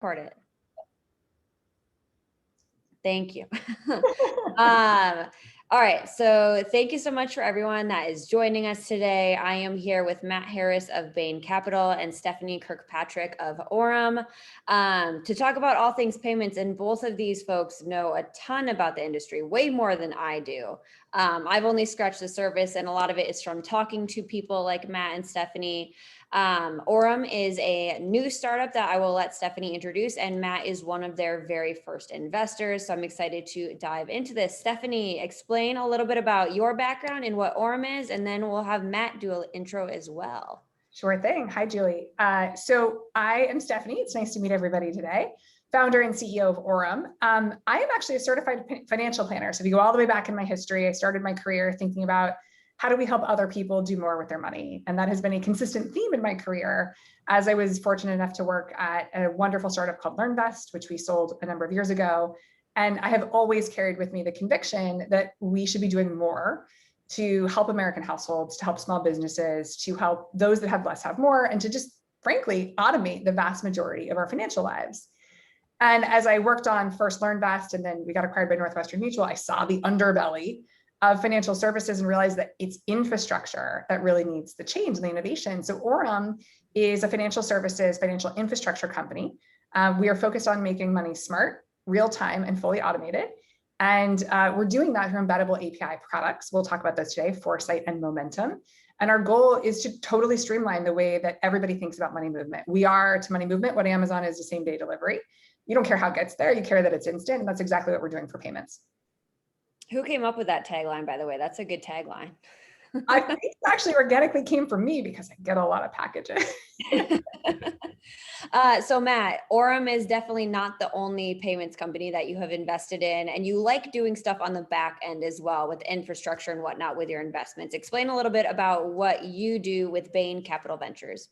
record it. Thank you. All right, so thank you so much for everyone that is joining us today. I am here with Matt Harris of Bain Capital and Stephanie Kirkpatrick of Orem to talk about all things payments. And both of these folks know a ton about the industry, way more than I do. I've only scratched the surface, and a lot of it is from talking to people like Matt and Stephanie. Orem is a new startup that I will let Stephanie introduce, and Matt is one of their very first investors. So I'm excited to dive into this. Stephanie, explain a little bit about your background and what Orem is, and then we'll have Matt do an intro as well. Sure thing. Hi, Julie. So I am Stephanie. It's nice to meet everybody today. Founder and CEO of Orum. I am actually a certified financial planner. So if you go all the way back in my history, I started my career thinking about how do we help other people do more with their money? And that has been a consistent theme in my career, as I was fortunate enough to work at a wonderful startup called LearnVest, which we sold a number of years ago. And I have always carried with me the conviction that we should be doing more to help American households, to help small businesses, to help those that have less have more, and to just, frankly, automate the vast majority of our financial lives. And as I worked on first LearnVest, and then we got acquired by Northwestern Mutual, I saw the underbelly of financial services and realized that it's infrastructure that really needs the change and the innovation. So Orem is a financial services, financial infrastructure company. We are focused on making money smart, real time, and fully automated. And we're doing that through embeddable API products. We'll talk about those today, Foresight and Momentum. And our goal is to totally streamline the way that everybody thinks about money movement. We are to money movement what Amazon is to same day delivery. You don't care how it gets there, you care that it's instant. And that's exactly what we're doing for payments. Who came up with that tagline, by the way? That's a good tagline. I think it actually organically came from me because I get a lot of packages. So Matt, Orem is definitely not the only payments company that you have invested in, and you like doing stuff on the back end as well with infrastructure and whatnot with your investments. Explain a little bit about what you do with Bain Capital Ventures.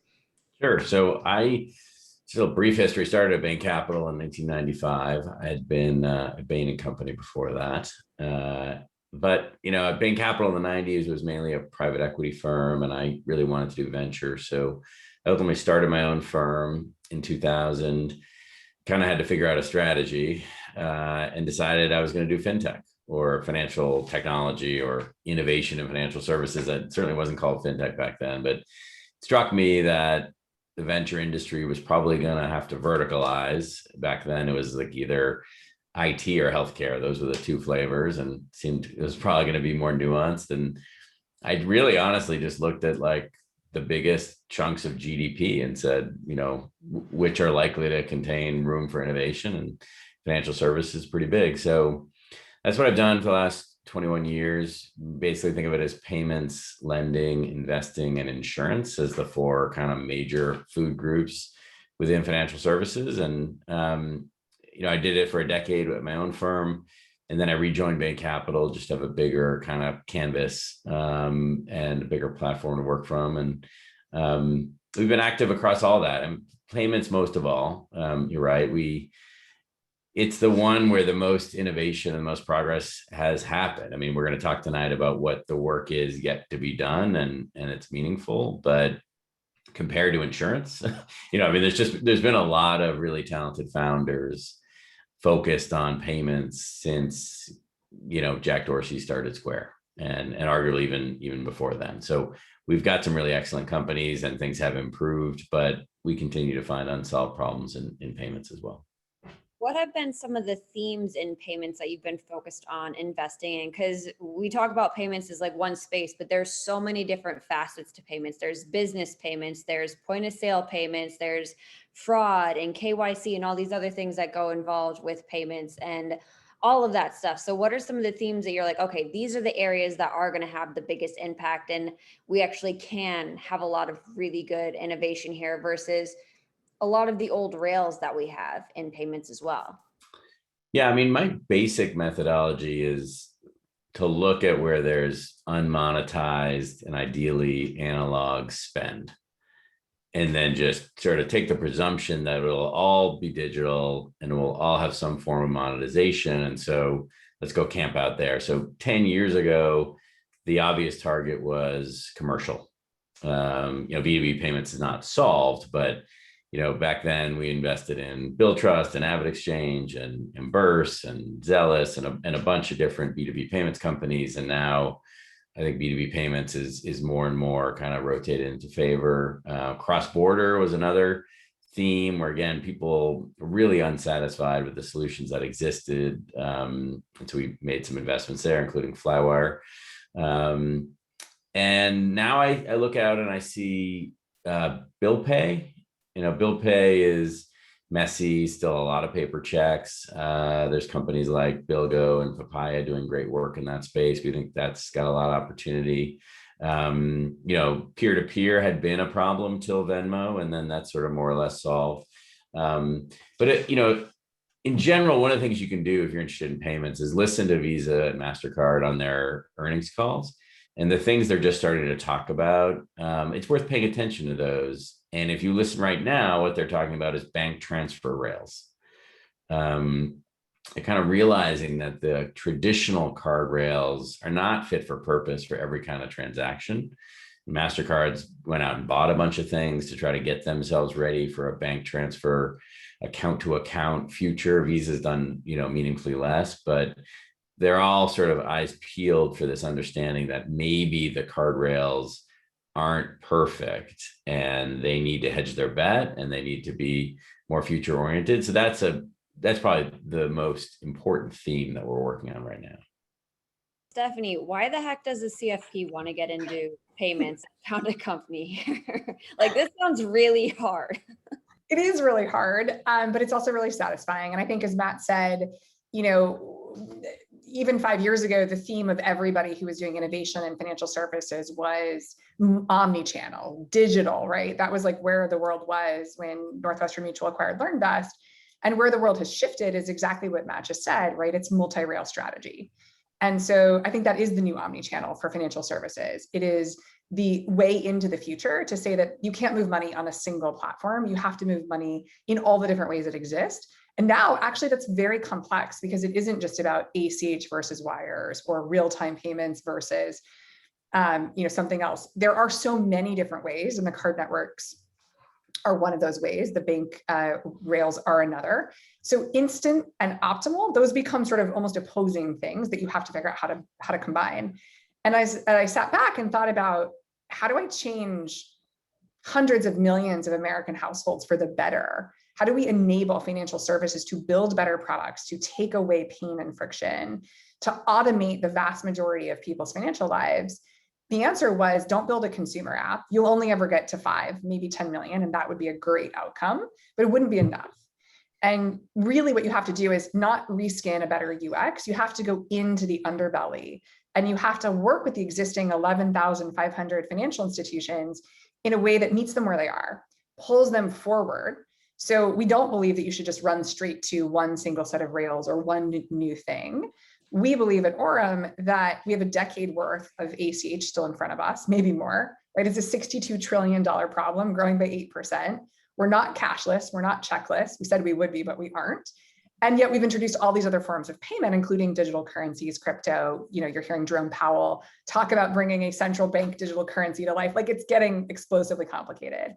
Sure. So just a brief history, started at Bain Capital in 1995. I had been at Bain and Company before that. But, at Bain Capital in the 90s, it was mainly a private equity firm, and I really wanted to do venture. So I ultimately started my own firm in 2000, kind of had to figure out a strategy and decided I was going to do fintech or financial technology or innovation in financial services. That certainly wasn't called fintech back then, but it struck me that the venture industry was probably going to have to verticalize. Back then, it was like either IT or healthcare. Those were the two flavors, and seemed it was probably going to be more nuanced. And I really honestly just looked at like the biggest chunks of GDP and said, which are likely to contain room for innovation, and financial services is pretty big. So that's what I've done for the last 21 years. Basically think of it as payments, lending, investing, and insurance as the four kind of major food groups within financial services. And, I did it for a decade with my own firm, and then I rejoined Bain Capital just to have a bigger kind of canvas and a bigger platform to work from. And we've been active across all that, and payments most of all. You're right. It's the one where the most innovation and most progress has happened. I mean, we're going to talk tonight about what the work is yet to be done, and it's meaningful, but compared to insurance, there's been a lot of really talented founders focused on payments since, Jack Dorsey started Square, and arguably even before then. So we've got some really excellent companies, and things have improved, but we continue to find unsolved problems in payments as well. What have been some of the themes in payments that you've been focused on investing in? Because we talk about payments as like one space, but there's so many different facets to payments. There's business payments, there's point of sale payments, there's fraud and KYC and all these other things that go involved with payments and all of that stuff. So what are some of the themes that you're like, okay, these are the areas that are going to have the biggest impact, and we actually can have a lot of really good innovation here versus a lot of the old rails that we have in payments as well? Yeah, I mean, my basic methodology is to look at where there's unmonetized and ideally analog spend, and then just sort of take the presumption that it'll all be digital and it will all have some form of monetization. And so let's go camp out there. So 10 years ago, the obvious target was commercial. B2B payments is not solved, but back then we invested in Bill Trust and Avid Exchange and Burse and Zealous and a bunch of different B2B payments companies. And now I think B2B payments is more and more kind of rotated into favor. Cross-border was another theme where, again, people were really unsatisfied with the solutions that existed. And so we made some investments there, including Flywire. And now I look out and I see bill pay. Bill pay is messy, still a lot of paper checks. There's companies like Bilgo and Papaya doing great work in that space. We think that's got a lot of opportunity. Peer-to-peer had been a problem till Venmo, and then that's sort of more or less solved. But in general, one of the things you can do if you're interested in payments is listen to Visa and MasterCard on their earnings calls. And the things they're just starting to talk about, it's worth paying attention to those. And if you listen right now, what they're talking about is bank transfer rails. They're kind of realizing that the traditional card rails are not fit for purpose for every kind of transaction. MasterCard's went out and bought a bunch of things to try to get themselves ready for a bank transfer account to account future. Visa's done, meaningfully less, but they're all sort of eyes peeled for this understanding that maybe the card rails aren't perfect and they need to hedge their bet and they need to be more future oriented. So that's probably the most important theme that we're working on right now. Stephanie, why the heck does the CFP want to get into payments and found a company here? Like, this sounds really hard. It is really hard, but it's also really satisfying. And I think, as Matt said, even 5 years ago, the theme of everybody who was doing innovation in financial services was omni-channel, digital, right? That was like where the world was when Northwestern Mutual acquired LearnVest. And where the world has shifted is exactly what Matt just said, right? It's multi-rail strategy. And so I think that is the new omni-channel for financial services. It is the way into the future to say that you can't move money on a single platform. You have to move money in all the different ways that exist. And now actually that's very complex because it isn't just about ACH versus wires or real-time payments versus something else. There are so many different ways, and the card networks are one of those ways. The bank rails are another. So instant and optimal, those become sort of almost opposing things that you have to figure out how to combine. And I sat back and thought about, how do I change hundreds of millions of American households for the better? How do we enable financial services to build better products, to take away pain and friction, to automate the vast majority of people's financial lives? The answer was, don't build a consumer app. You'll only ever get to 5, maybe 10 million, and that would be a great outcome, but it wouldn't be enough. And really what you have to do is not reskin a better UX. You have to go into the underbelly, and you have to work with the existing 11,500 financial institutions in a way that meets them where they are, pulls them forward. So we don't believe that you should just run straight to one single set of rails or one new thing. We believe at Orem that we have a decade worth of ACH still in front of us, maybe more, right? It's a $62 trillion problem growing by 8%. We're not cashless, we're not checkless. We said we would be, but we aren't. And yet we've introduced all these other forms of payment, including digital currencies, crypto. You're hearing Jerome Powell talk about bringing a central bank digital currency to life. Like, it's getting explosively complicated.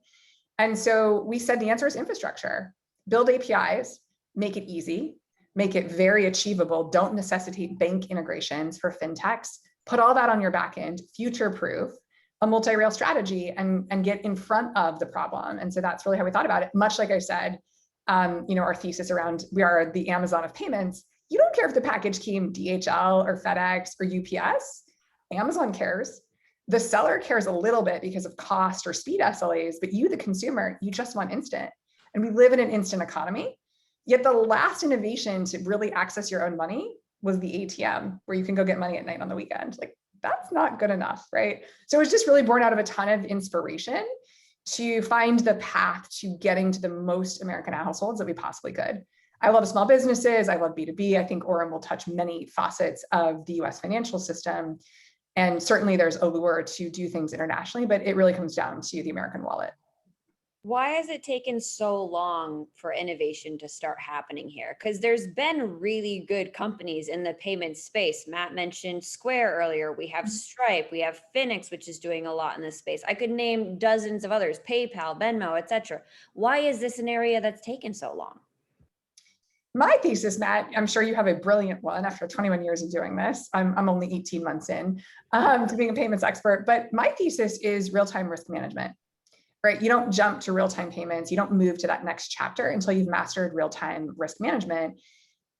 And so we said the answer is infrastructure. Build APIs, make it easy, make it very achievable. Don't necessitate bank integrations for fintechs. Put all that on your back end, future-proof a multi-rail strategy and get in front of the problem. And so that's really how we thought about it. Much like I said, our thesis around we are the Amazon of payments. You don't care if the package came DHL or FedEx or UPS. Amazon cares. The seller cares a little bit because of cost or speed SLAs, but you, the consumer, you just want instant. And we live in an instant economy. Yet the last innovation to really access your own money was the ATM, where you can go get money at night on the weekend. Like, that's not good enough, right? So it was just really born out of a ton of inspiration to find the path to getting to the most American households that we possibly could. I love small businesses. I love B2B. I think Orem will touch many facets of the US financial system. And certainly there's a lure to do things internationally, but it really comes down to the American wallet. Why has it taken so long for innovation to start happening here? Because there's been really good companies in the payment space. Matt mentioned Square earlier. We have Stripe, we have Finix, which is doing a lot in this space. I could name dozens of others, PayPal, Venmo, etc. Why is this an area that's taken so long? My thesis, Matt, I'm sure you have a brilliant one after 21 years of doing this. I'm only 18 months in to being a payments expert, but my thesis is real-time risk management, right? You don't jump to real-time payments. You don't move to that next chapter until you've mastered real-time risk management.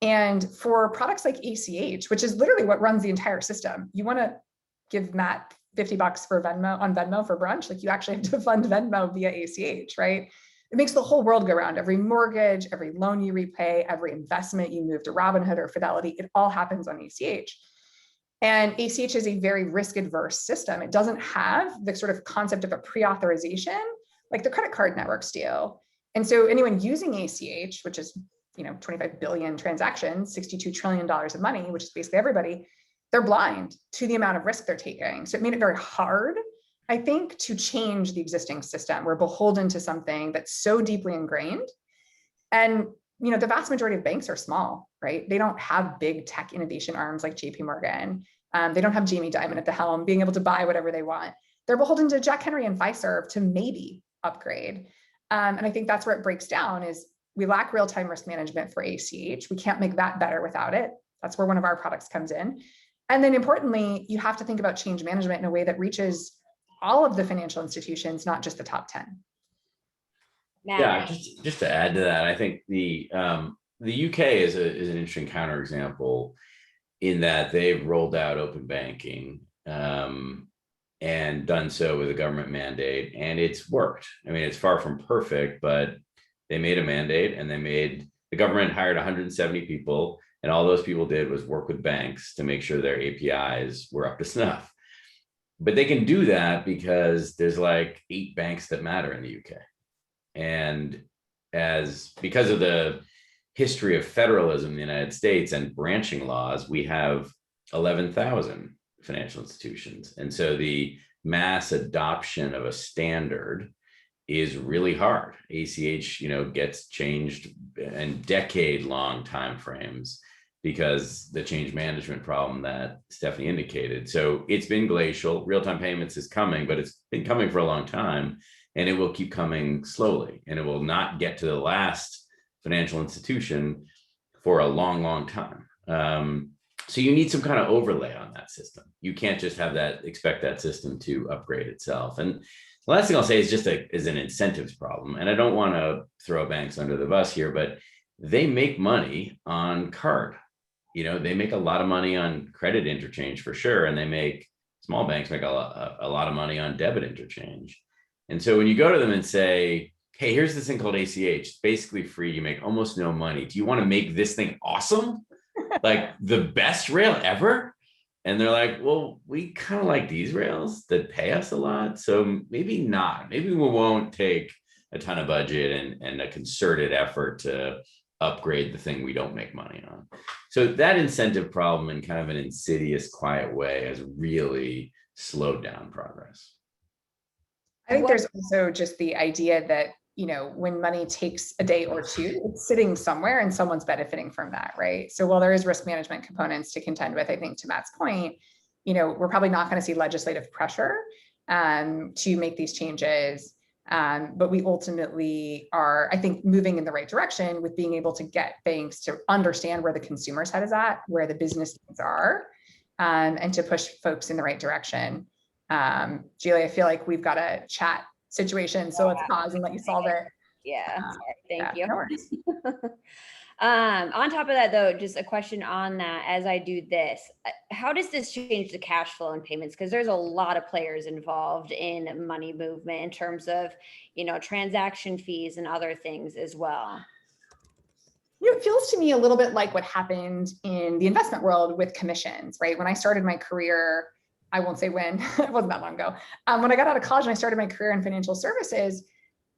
And for products like ACH, which is literally what runs the entire system, you want to give Matt $50 for Venmo for brunch, like you actually have to fund Venmo via ACH, right? It makes the whole world go round. Every mortgage, every loan you repay, every investment you move to Robinhood or Fidelity, it all happens on ACH. And ACH is a very risk-adverse system. It doesn't have the sort of concept of a pre-authorization like the credit card networks do. And so anyone using ACH, which is 25 billion transactions, $62 trillion of money, which is basically everybody, they're blind to the amount of risk they're taking. So it made it very hard, I think, to change the existing system. We're beholden to something that's so deeply ingrained. And the vast majority of banks are small, right? They don't have big tech innovation arms like JP Morgan. They don't have Jamie Dimon at the helm being able to buy whatever they want. They're beholden to Jack Henry and Fiserv to maybe upgrade. And I think that's where it breaks down is we lack real-time risk management for ACH. We can't make that better without it. That's where one of our products comes in. And then importantly, you have to think about change management in a way that reaches all of the financial institutions, not just the top 10. Matt. Yeah, just to add to that, I think the UK is an interesting counterexample in that they've rolled out open banking and done so with a government mandate, and it's worked. I mean, it's far from perfect, but they made a mandate, and the government hired 170 people, and all those people did was work with banks to make sure their APIs were up to snuff. But they can do that because there's like 8 banks that matter in the UK. And because of the history of federalism in the United States and branching laws, we have 11,000 financial institutions. And so the mass adoption of a standard is really hard. ACH, gets changed in decade-long timeframes because the change management problem that Stephanie indicated. So it's been glacial. Real-time payments is coming, but it's been coming for a long time, and it will keep coming slowly, and it will not get to the last financial institution for a long, long time. So you need some kind of overlay on that system. You can't just expect that system to upgrade itself. And the last thing I'll say is is an incentives problem. And I don't want to throw banks under the bus here, but they make money on card. They make a lot of money on credit interchange for sure. And small banks make a lot of money on debit interchange. And so when you go to them and say, hey, here's this thing called ACH, it's basically free, you make almost no money. Do you want to make this thing awesome? Like the best rail ever? And they're like, well, we kind of like these rails that pay us a lot. So maybe not. Maybe we won't take a ton of budget and a concerted effort to upgrade the thing we don't make money on. So that incentive problem in kind of an insidious, quiet way has really slowed down progress. I think there's also just the idea that, when money takes a day or two, it's sitting somewhere and someone's benefiting from that, right? So while there is risk management components to contend with, I think to Matt's point, we're probably not going to see legislative pressure to make these changes. But we ultimately are, I think, moving in the right direction with being able to get banks to understand where the consumer's head is at, where the business needs are, and to push folks in the right direction. Julie, I feel like we've got a chat situation, so let's pause and let you solve it. Yeah, thank you. No worries. On top of that, though, just a question on that as I do this. How does this change the cash flow and payments? Because there's a lot of players involved in money movement in terms of, transaction fees and other things as well. It feels to me a little bit like what happened in the investment world with commissions, right? When I started my career, I won't say when, it wasn't that long ago. When I got out of college and I started my career in financial services,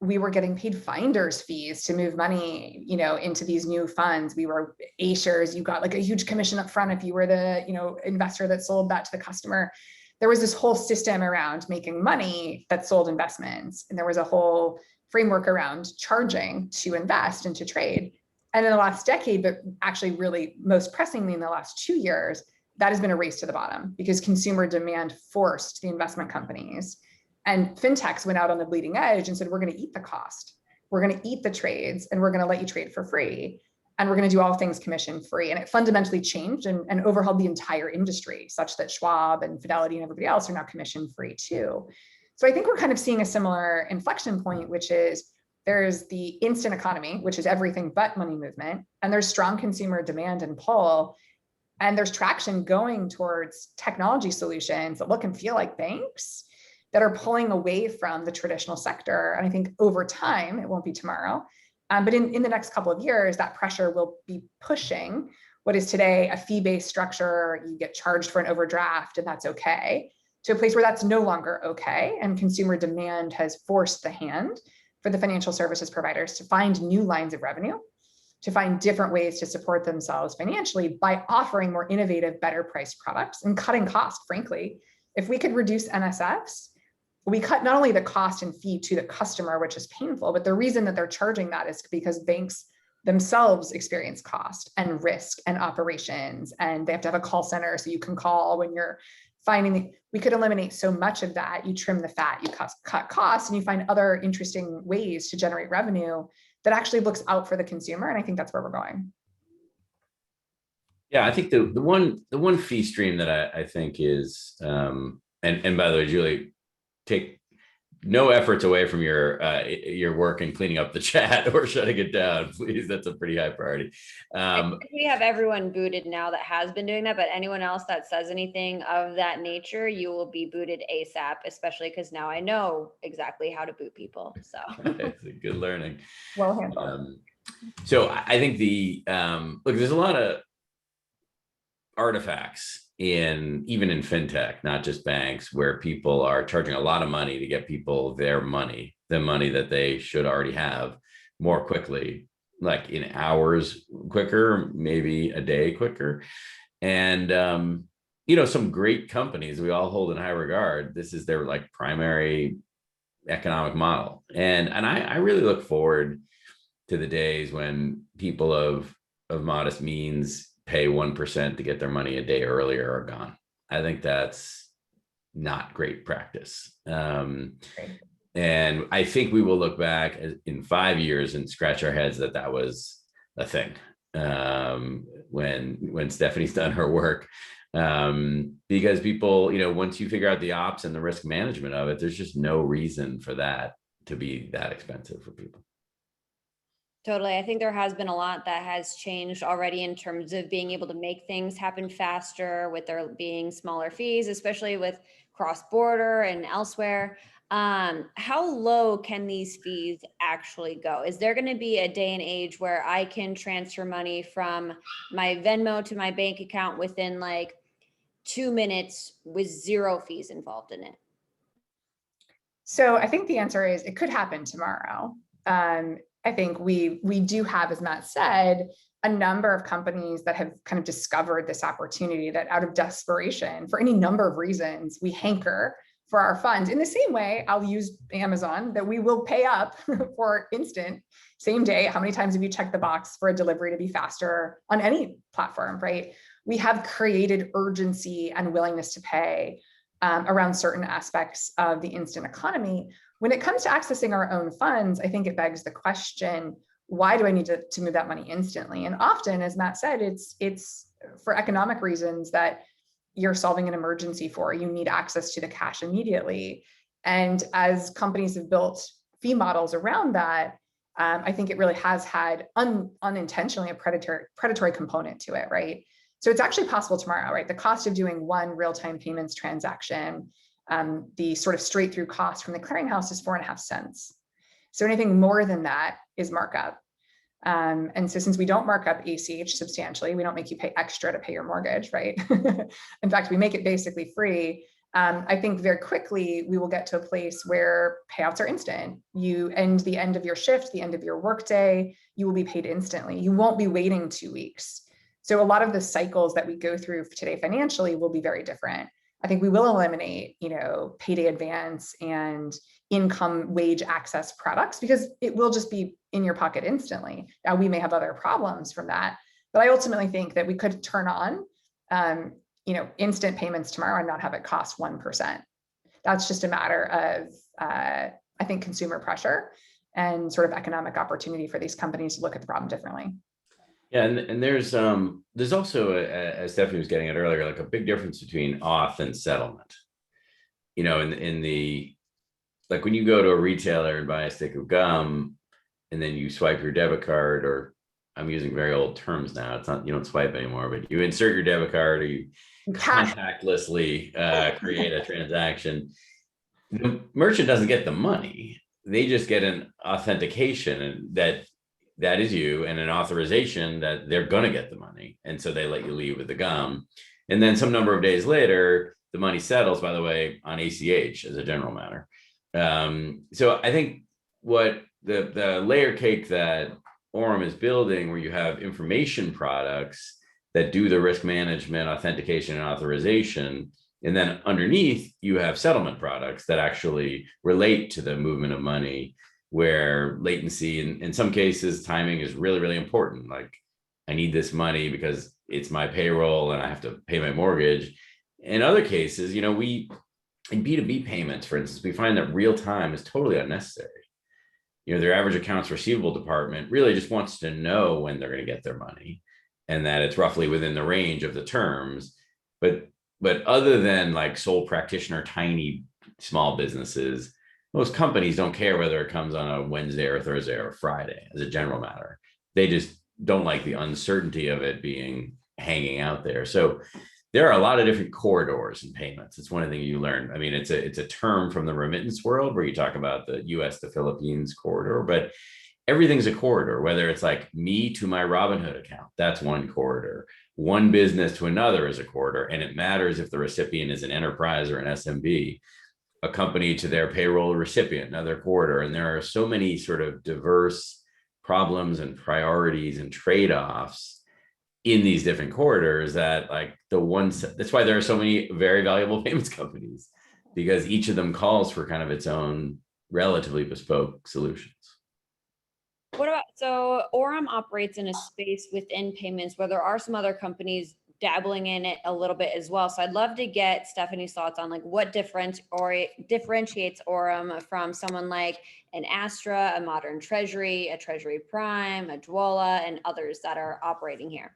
we were getting paid finder's fees to move money, into these new funds. We were A-shares. You got like a huge commission up front if you were the, investor that sold that to the customer. There was this whole system around making money that sold investments. And there was a whole framework around charging to invest and to trade. And in the last decade, but actually really most pressingly in the last 2 years, that has been a race to the bottom because consumer demand forced the investment companies. And fintechs went out on the bleeding edge and said, we're going to eat the cost. We're going to eat the trades and we're going to let you trade for free. And we're going to do all things commission free. And it fundamentally changed and overhauled the entire industry such that Schwab and Fidelity and everybody else are now commission free too. So I think we're kind of seeing a similar inflection point, which is there's the instant economy, which is everything but money movement. And there's strong consumer demand and pull. And there's traction going towards technology solutions that look and feel like banks that are pulling away from the traditional sector. And I think over time, it won't be tomorrow, but in the next couple of years, that pressure will be pushing what is today a fee-based structure. You get charged for an overdraft and that's okay, to a place where that's no longer okay. And consumer demand has forced the hand for the financial services providers to find new lines of revenue, to find different ways to support themselves financially by offering more innovative, better priced products and cutting cost, frankly. If we could reduce NSFs, we cut not only the cost and fee to the customer, which is painful, but the reason that they're charging that is because banks themselves experience cost and risk and operations, and they have to have a call center so you can call when you're finding. We could eliminate so much of that. You trim the fat, you cut costs, and you find other interesting ways to generate revenue that actually looks out for the consumer. And I think that's where we're going. Yeah, I think the one fee stream that I think is, and by the way, Julie, take no efforts away from your work in cleaning up the chat or shutting it down, please. That's a pretty high priority. We have everyone booted now that has been doing that, but anyone else that says anything of that nature, you will be booted ASAP, especially because now I know exactly how to boot people. So it's a good learning. Well handled. So I think look, there's a lot of artifacts even in fintech, not just banks, where people are charging a lot of money to get people their money, the money that they should already have, more quickly, like in hours quicker, maybe a day quicker. And some great companies we all hold in high regard, this is their like primary economic model. And I really look forward to the days when people of modest means pay 1% to get their money a day earlier are gone. I think that's not great practice. And I think we will look back in 5 years and scratch our heads that was a thing when Stephanie's done her work. Because people, once you figure out the ops and the risk management of it, there's just no reason for that to be that expensive for people. Totally. I think there has been a lot that has changed already in terms of being able to make things happen faster with there being smaller fees, especially with cross-border and elsewhere. How low can these fees actually go? Is there going to be a day and age where I can transfer money from my Venmo to my bank account within like 2 minutes with zero fees involved in it? So I think the answer is it could happen tomorrow. I think we do have, as Matt said, a number of companies that have kind of discovered this opportunity that out of desperation, for any number of reasons, we hanker for our funds. In the same way, I'll use Amazon, that we will pay up for instant, same day. How many times have you checked the box for a delivery to be faster on any platform, right? We have created urgency and willingness to pay around certain aspects of the instant economy. When it comes to accessing our own funds, I think it begs the question, why do I need to move that money instantly? And often, as Matt said, it's for economic reasons that you're solving an emergency for. You need access to the cash immediately. And as companies have built fee models around that, I think it really has had unintentionally a predatory component to it, right? So it's actually possible tomorrow, right? The cost of doing one real-time payments transaction, the sort of straight through cost from the clearinghouse is 4.5 cents. So anything more than that is markup. And so since we don't mark up ACH substantially, we don't make you pay extra to pay your mortgage, right? In fact, we make it basically free. I think very quickly we will get to a place where payouts are instant. You end the end of your shift, the end of your workday, you will be paid instantly. You won't be waiting 2 weeks. So a lot of the cycles that we go through today financially will be very different. I think we will eliminate, payday advance and income wage access products because it will just be in your pocket instantly. Now we may have other problems from that, but I ultimately think that we could turn on, instant payments tomorrow and not have it cost 1%. That's just a matter of, I think, consumer pressure and sort of economic opportunity for these companies to look at the problem differently. Yeah, and there's also, as Stephanie was getting at earlier, like a big difference between auth and settlement. In the like when you go to a retailer and buy a stick of gum, and then you swipe your debit card, or I'm using very old terms now. It's not, you don't swipe anymore, but you insert your debit card or you contactlessly create a transaction. The merchant doesn't get the money. They just get an authentication and that is you, and an authorization that they're going to get the money. And so they let you leave with the gum. And then some number of days later, the money settles, by the way, on ACH as a general matter. So I think what the layer cake that Orem is building, where you have information products that do the risk management, authentication, and authorization, and then underneath you have settlement products that actually relate to the movement of money, where latency, in some cases, timing is really, really important. Like, I need this money because it's my payroll and I have to pay my mortgage. In other cases, in B2B payments, for instance, we find that real time is totally unnecessary. Their average accounts receivable department really just wants to know when they're going to get their money and that it's roughly within the range of the terms. But other than like sole practitioner, tiny, small businesses, most companies don't care whether it comes on a Wednesday or Thursday or Friday as a general matter. They just don't like the uncertainty of it being hanging out there. So there are a lot of different corridors in payments. It's one of the things you learn. I mean, it's a term from the remittance world where you talk about the US to Philippines corridor, but everything's a corridor, whether it's like me to my Robinhood account, that's one corridor. One business to another is a corridor. And it matters if the recipient is an enterprise or an SMB. A company to their payroll recipient, another corridor. And there are so many sort of diverse problems and priorities and trade-offs in these different corridors that that's why there are so many very valuable payments companies, because each of them calls for kind of its own relatively bespoke solutions. So Orem operates in a space within payments where there are some other companies dabbling in it a little bit as well. So I'd love to get Stephanie's thoughts on what differentiates Orem from someone like an Astra, a Modern Treasury, a Treasury Prime, a Dwolla, and others that are operating here.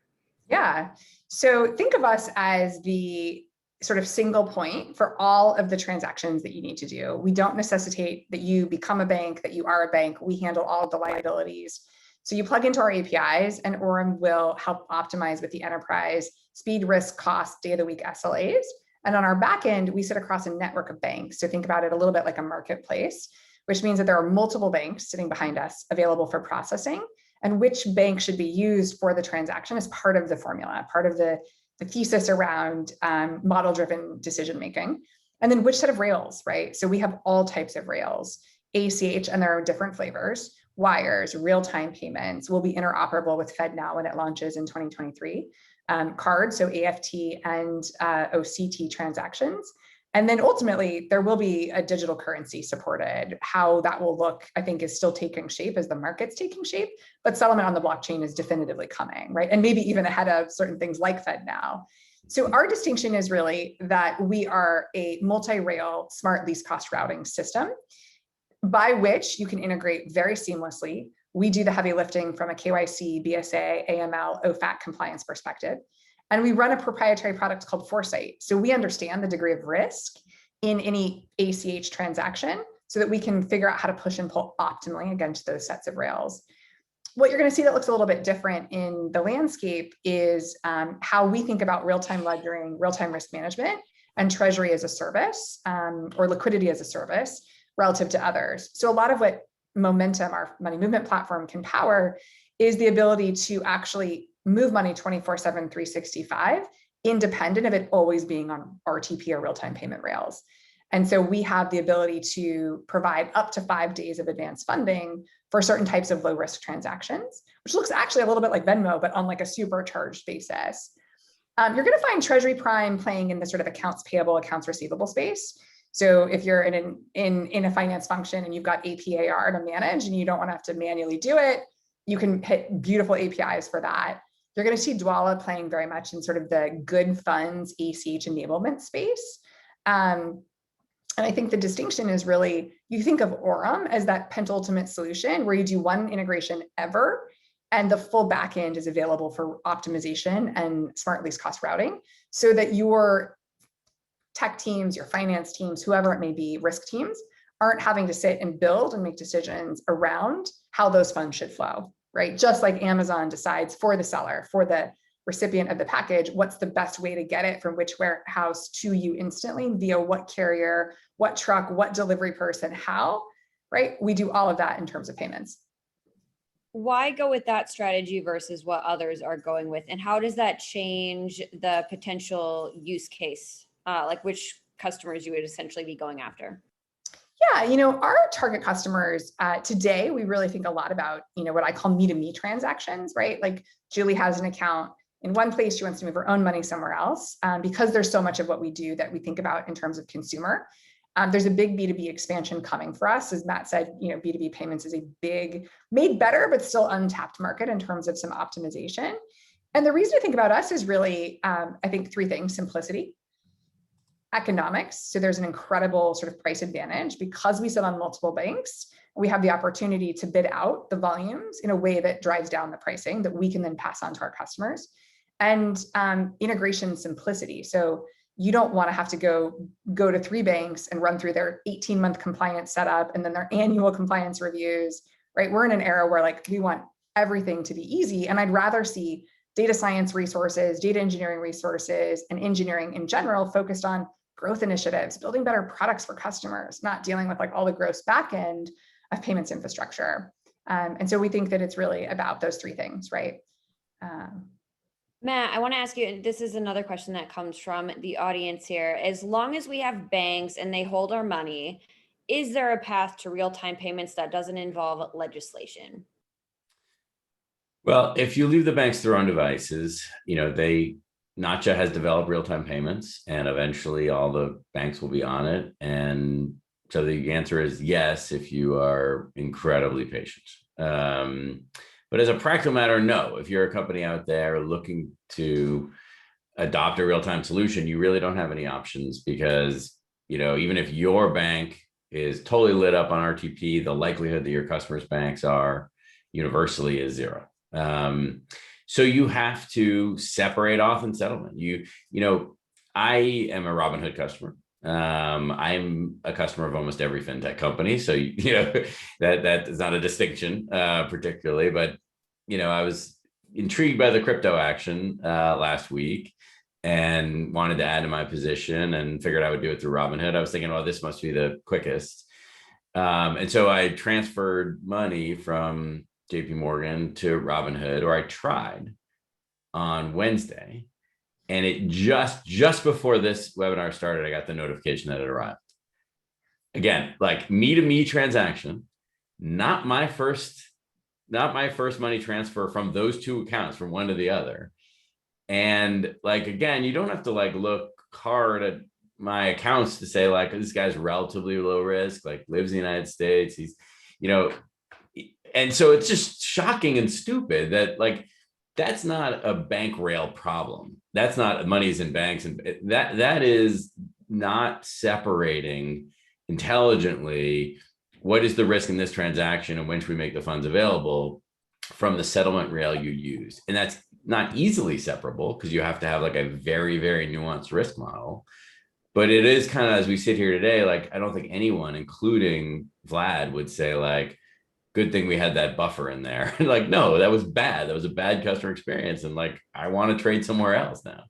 Yeah. So think of us as the sort of single point for all of the transactions that you need to do. We don't necessitate that you become a bank, that you are a bank. We handle all of the liabilities. So you plug into our APIs and Orem will help optimize with the enterprise speed, risk, cost, day of the week SLAs. And on our back end, we sit across a network of banks. So think about it a little bit like a marketplace, which means that there are multiple banks sitting behind us available for processing, and which bank should be used for the transaction as part of the formula, part of the thesis around model-driven decision-making. And then which set of rails, right? So we have all types of rails, ACH, and there are different flavors, wires, real-time payments will be interoperable with FedNow when it launches in 2023, cards, so AFT and OCT transactions. And then ultimately, there will be a digital currency supported. How that will look, I think, is still taking shape as the market's taking shape, but settlement on the blockchain is definitively coming, right? And maybe even ahead of certain things like FedNow. So our distinction is really that we are a multi-rail smart least cost routing system by which you can integrate very seamlessly. We do the heavy lifting from a KYC, BSA, AML, OFAC compliance perspective. And we run a proprietary product called Foresight. So we understand the degree of risk in any ACH transaction so that we can figure out how to push and pull optimally against those sets of rails. What you're going to see that looks a little bit different in the landscape is how we think about real-time ledgering, real-time risk management, and treasury as a service or liquidity as a service relative to others. So a lot of what Momentum, our money movement platform, can power is the ability to actually move money 24/7, 365, independent of it always being on RTP or real-time payment rails. And so we have the ability to provide up to 5 days of advance funding for certain types of low risk transactions, which looks actually a little bit like Venmo, but on like a supercharged basis. You're going to find Treasury Prime playing in the sort of accounts payable, accounts receivable space. So if you're in a finance function and you've got APAR to manage and you don't want to have to manually do it, you can hit beautiful APIs for that. You're going to see Dwolla playing very much in sort of the good funds ACH enablement space. And I think the distinction is really, you think of Orem as that penultimate solution where you do one integration ever, and the full backend is available for optimization and smart least cost routing, so that your tech teams, your finance teams, whoever it may be, risk teams, aren't having to sit and build and make decisions around how those funds should flow, right? Just like Amazon decides for the seller, for the recipient of the package, what's the best way to get it from which warehouse to you instantly via what carrier, what truck, what delivery person, how, right? We do all of that in terms of payments. Why go with that strategy versus what others are going with? And how does that change the potential use case? Like which customers you would essentially be going after? Yeah, our target customers today, we really think a lot about, what I call me-to-me transactions, right? Like Julie has an account in one place, she wants to move her own money somewhere else, because there's so much of what we do that we think about in terms of consumer. There's a big B2B expansion coming for us. As Matt said, B2B payments is a big, made better, but still untapped market in terms of some optimization. And the reason to think about us is really, I think, three things: simplicity, economics. So there's an incredible sort of price advantage because we sit on multiple banks. We have the opportunity to bid out the volumes in a way that drives down the pricing that we can then pass on to our customers. And integration simplicity. So you don't want to have to go to three banks and run through their 18-month compliance setup and then their annual compliance reviews, right? We're in an era where we want everything to be easy. And I'd rather see data science resources, data engineering resources, and engineering in general focused on growth initiatives, building better products for customers, not dealing with all the gross back end of payments infrastructure. And so we think that it's really about those three things, right? Matt, I want to ask you, and this is another question that comes from the audience here. As long as we have banks and they hold our money, is there a path to real-time payments that doesn't involve legislation? Well, if you leave the banks to their own devices, Nacha has developed real-time payments, and eventually all the banks will be on it. And so the answer is yes, if you are incredibly patient. But as a practical matter, no. If you're a company out there looking to adopt a real-time solution, you really don't have any options because, even if your bank is totally lit up on RTP, the likelihood that your customers' banks are universally is zero. So you have to separate off in settlement. I am a Robinhood customer. I'm a customer of almost every fintech company. So, that is not a distinction particularly, but, I was intrigued by the crypto action last week and wanted to add to my position and figured I would do it through Robinhood. I was thinking, well, this must be the quickest. And so I transferred money from JP Morgan to Robinhood, or I tried on Wednesday. And it just before this webinar started, I got the notification that it arrived. Again, me-to-me transaction, not my first money transfer from those two accounts from one to the other. And again, you don't have to look hard at my accounts to say this guy's relatively low risk, lives in the United States. He's, and so it's just shocking and stupid that that's not a bank rail problem. That's not money's in banks. And that is not separating intelligently what is the risk in this transaction and when should we make the funds available from the settlement rail you use. And that's not easily separable because you have to have a very, very nuanced risk model. But it is kind of, as we sit here today, I don't think anyone, including Vlad, would say good thing we had that buffer in there. No, that was bad. That was a bad customer experience. And I want to trade somewhere else now.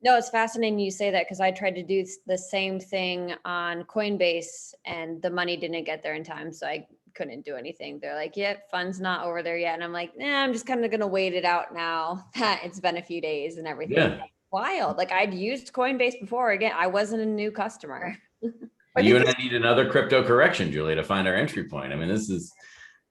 No, it's fascinating you say that because I tried to do the same thing on Coinbase and the money didn't get there in time. So I couldn't do anything. They're like, yeah, fund's not over there yet. And I'm like, nah, I'm just kind of going to wait it out now that it's been a few days and everything. Yeah. Wild. I'd used Coinbase before. Again, I wasn't a new customer. You and I need another crypto correction, Julie, to find our entry point. I mean, this is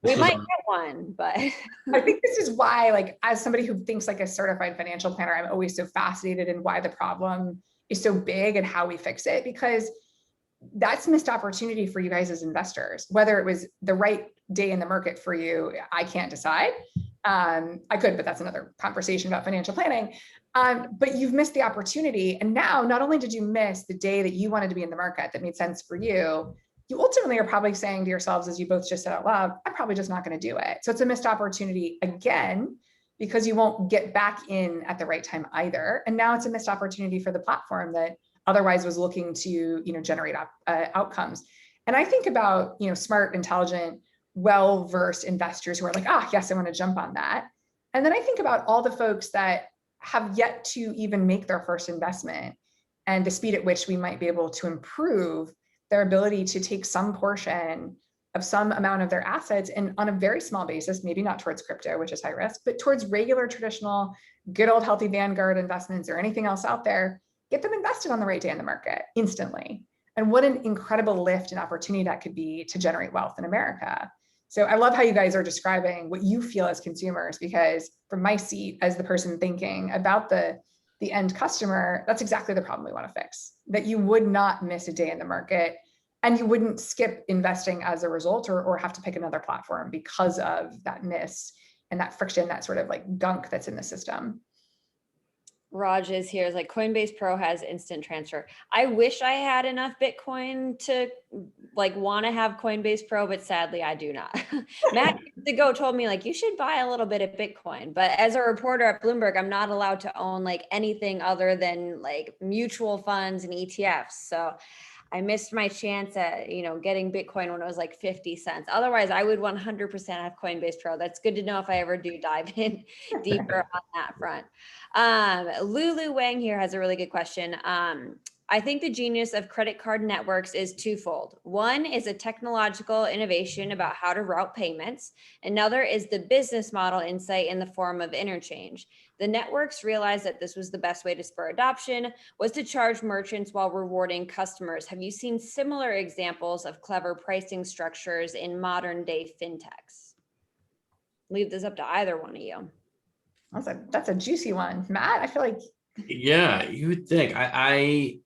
We might get one, but I think this is why, like, as somebody who thinks like a certified financial planner, I'm always so fascinated in why the problem is so big and how we fix it, because that's missed opportunity for you guys as investors. Whether it was the right day in the market for you, I can't decide. I could, but that's another conversation about financial planning. But you've missed the opportunity. And now, not only did you miss the day that you wanted to be in the market that made sense for you, you ultimately are probably saying to yourselves, as you both just said out loud, I'm probably just not going to do it. So it's a missed opportunity again, because you won't get back in at the right time either. And now it's a missed opportunity for the platform that otherwise was looking to, generate outcomes. And I think about, smart, intelligent, well-versed investors who are like, yes, I want to jump on that. And then I think about all the folks that have yet to even make their first investment, and the speed at which we might be able to improve their ability to take some portion of some amount of their assets, and on a very small basis, maybe not towards crypto, which is high risk, but towards regular, traditional, good old healthy Vanguard investments or anything else out there, get them invested on the right day in the market instantly. And what an incredible lift and opportunity that could be to generate wealth in America. So I love how you guys are describing what you feel as consumers, because from my seat as the person thinking about the end customer, that's exactly the problem we want to fix. That you would not miss a day in the market, and you wouldn't skip investing as a result, or have to pick another platform because of that miss and that friction, that sort of like gunk that's in the system. Raj is here. Is like Coinbase Pro has instant transfer. I wish I had enough Bitcoin to like want to have Coinbase Pro, but sadly I do not. Matt ago told me like you should buy a little bit of Bitcoin, but as a reporter at Bloomberg, I'm not allowed to own like anything other than like mutual funds and ETFs. So I missed my chance at, getting Bitcoin when it was like 50 cents. Otherwise, I would 100% have Coinbase Pro. That's good to know if I ever do dive in deeper on that front. Lulu Wang here has a really good question. I think the genius of credit card networks is twofold. One is a technological innovation about how to route payments. Another is the business model insight in the form of interchange. The networks realized that this was the best way to spur adoption, was to charge merchants while rewarding customers. Have you seen similar examples of clever pricing structures in modern day fintechs? Leave this up to either one of you. That's a juicy one. Matt, I feel like. Yeah, you would think. I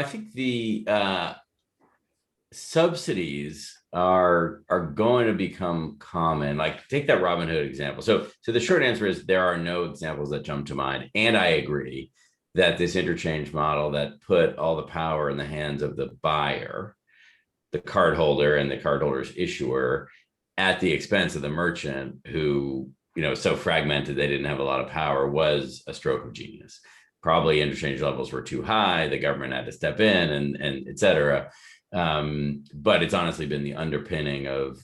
think the subsidies are going to become common. Like take that Robinhood example. So the short answer is there are no examples that jump to mind. And I agree that this interchange model that put all the power in the hands of the buyer, the cardholder and the cardholder's issuer, at the expense of the merchant who, so fragmented they didn't have a lot of power, was a stroke of genius. Probably interchange levels were too high. The government had to step in and et cetera. But it's honestly been the underpinning of,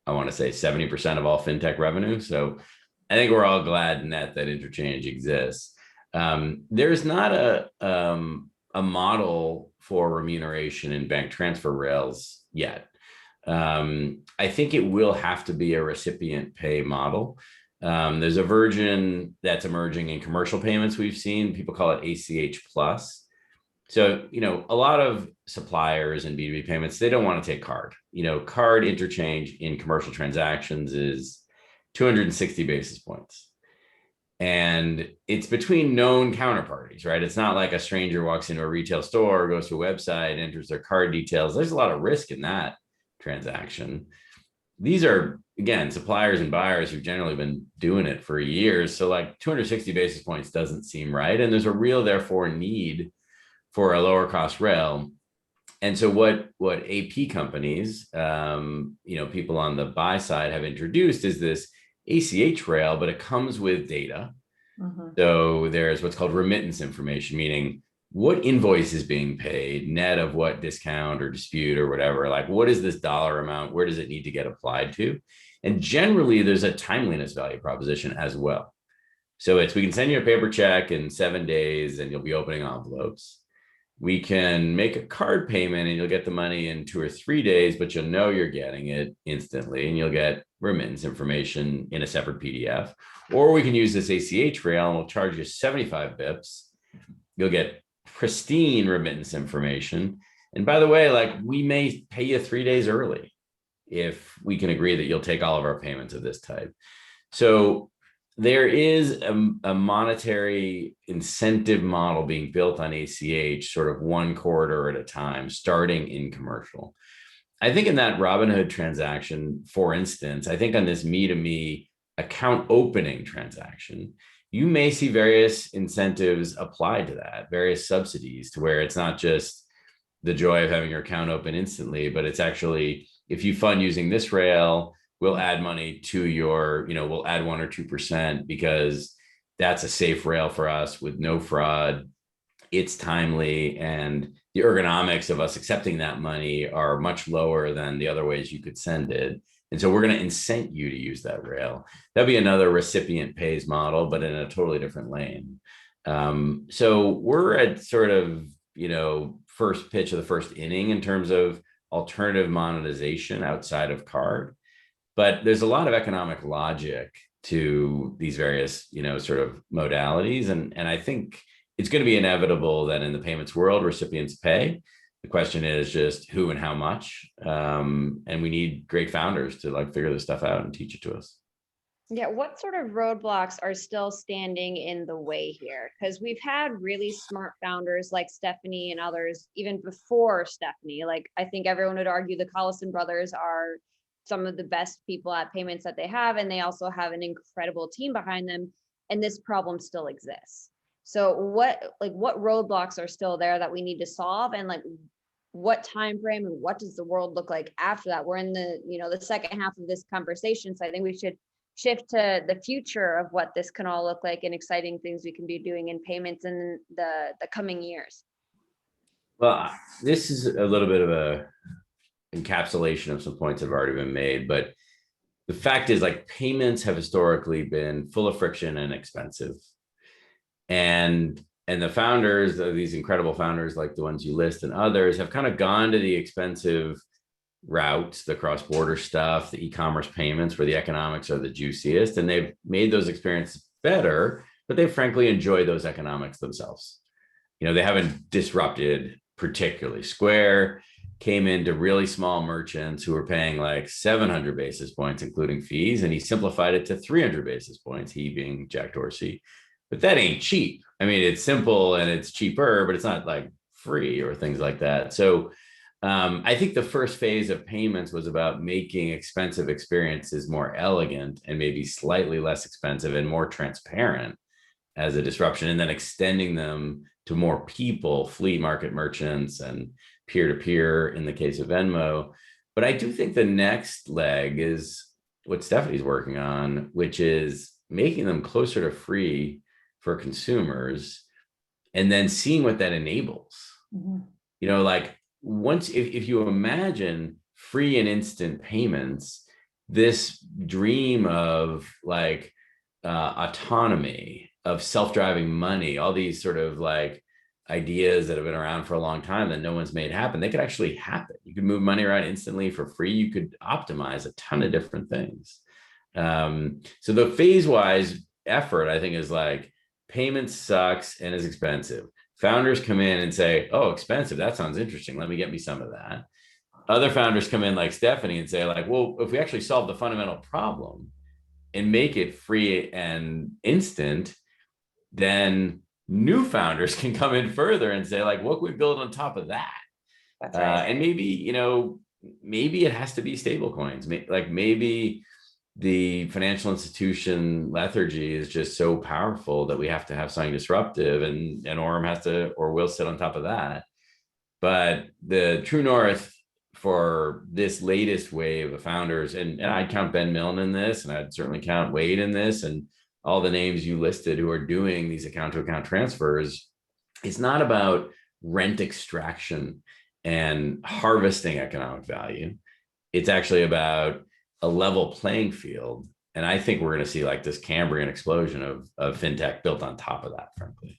I want to say 70% of all fintech revenue. So I think we're all glad that interchange exists. There's not a model for remuneration in bank transfer rails yet. I think it will have to be a recipient pay model. There's a version that's emerging in commercial payments we've seen. People call it ACH plus. So, a lot of suppliers in B2B payments, they don't want to take card. Card interchange in commercial transactions is 260 basis points. And it's between known counterparties, right? It's not like a stranger walks into a retail store, goes to a website, enters their card details. There's a lot of risk in that transaction. These are, again, suppliers and buyers who've generally been doing it for years. So like 260 basis points doesn't seem right. And there's a real, therefore, need for a lower cost rail. And so what AP companies, people on the buy side have introduced is this ACH rail, but it comes with data. Mm-hmm. So there's what's called remittance information, meaning what invoice is being paid, net of what discount or dispute or whatever, like what is this dollar amount? Where does it need to get applied to? And generally there's a timeliness value proposition as well. So we can send you a paper check in 7 days and you'll be opening envelopes. We can make a card payment and you'll get the money in 2 or 3 days, but you'll know you're getting it instantly and you'll get remittance information in a separate PDF. Or we can use this ACH rail and we'll charge you 75 bips. You'll get pristine remittance information. And by the way, like we may pay you 3 days early if we can agree that you'll take all of our payments of this type. So there is a monetary incentive model being built on ACH, sort of one corridor at a time, starting in commercial. I think in that Robinhood transaction, for instance, I think on this me-to-me account opening transaction, you may see various incentives applied to that, various subsidies, to where it's not just the joy of having your account open instantly, but it's actually, if you fund using this rail, we'll add money to your, we'll add 1 or 2% because that's a safe rail for us with no fraud. It's timely, and the ergonomics of us accepting that money are much lower than the other ways you could send it. And so we're going to incent you to use that rail. That'd be another recipient pays model, but in a totally different lane. So we're at sort of, first pitch of the first inning in terms of alternative monetization outside of card. But there's a lot of economic logic to these various, sort of modalities. And I think it's going to be inevitable that in the payments world, recipients pay. The question is just who and how much. And we need great founders to like figure this stuff out and teach it to us. Yeah, what sort of roadblocks are still standing in the way here? Because we've had really smart founders like Stephanie and others, even before Stephanie. Like, I think everyone would argue the Collison brothers are some of the best people at payments that they have, and they also have an incredible team behind them, and this problem still exists. So what roadblocks are still there that we need to solve, and like what time frame and what does the world look like after that? We're in the, the second half of this conversation, so I think we should shift to the future of what this can all look like and exciting things we can be doing in payments in the coming years. Well, this is a little bit of a encapsulation of some points that have already been made, but the fact is, like, payments have historically been full of friction and expensive. And the founders of these incredible founders, like the ones you list and others, have kind of gone to the expensive routes, the cross-border stuff, the e-commerce payments, where the economics are the juiciest, and they've made those experiences better, but they frankly enjoy those economics themselves. They haven't disrupted particularly. Square came into really small merchants who were paying like 700 basis points, including fees, and he simplified it to 300 basis points, he being Jack Dorsey. But that ain't cheap. I mean, it's simple and it's cheaper, but it's not like free or things like that. So I think the first phase of payments was about making expensive experiences more elegant and maybe slightly less expensive and more transparent as a disruption, and then extending them to more people, flea market merchants and peer-to-peer in the case of Venmo. But I do think the next leg is what Stephanie's working on, which is making them closer to free for consumers and then seeing what that enables. Mm-hmm. Like, once, if you imagine free and instant payments, this dream of like autonomy, of self-driving money, all these sort of like ideas that have been around for a long time that no one's made happen, they could actually happen. You could move money around instantly for free. You could optimize a ton of different things. So the phase-wise effort, I think, is like, payments sucks and is expensive. Founders come in and say, oh, expensive, that sounds interesting, let me get me some of that. Other founders come in like Stephanie and say like, well, if we actually solve the fundamental problem and make it free and instant, then new founders can come in further and say like, what can we build on top of that? That's right. And maybe, maybe it has to be stable coins. Like maybe the financial institution lethargy is just so powerful that we have to have something disruptive, and Orem has to, or will sit on top of that. But the true north for this latest wave of founders, and I'd count Ben Milne in this, and I'd certainly count Wade in this, and all the names you listed who are doing these account-to-account transfers, it's not about rent extraction and harvesting economic value. It's actually about a level playing field. And I think we're going to see like this Cambrian explosion of fintech built on top of that, frankly.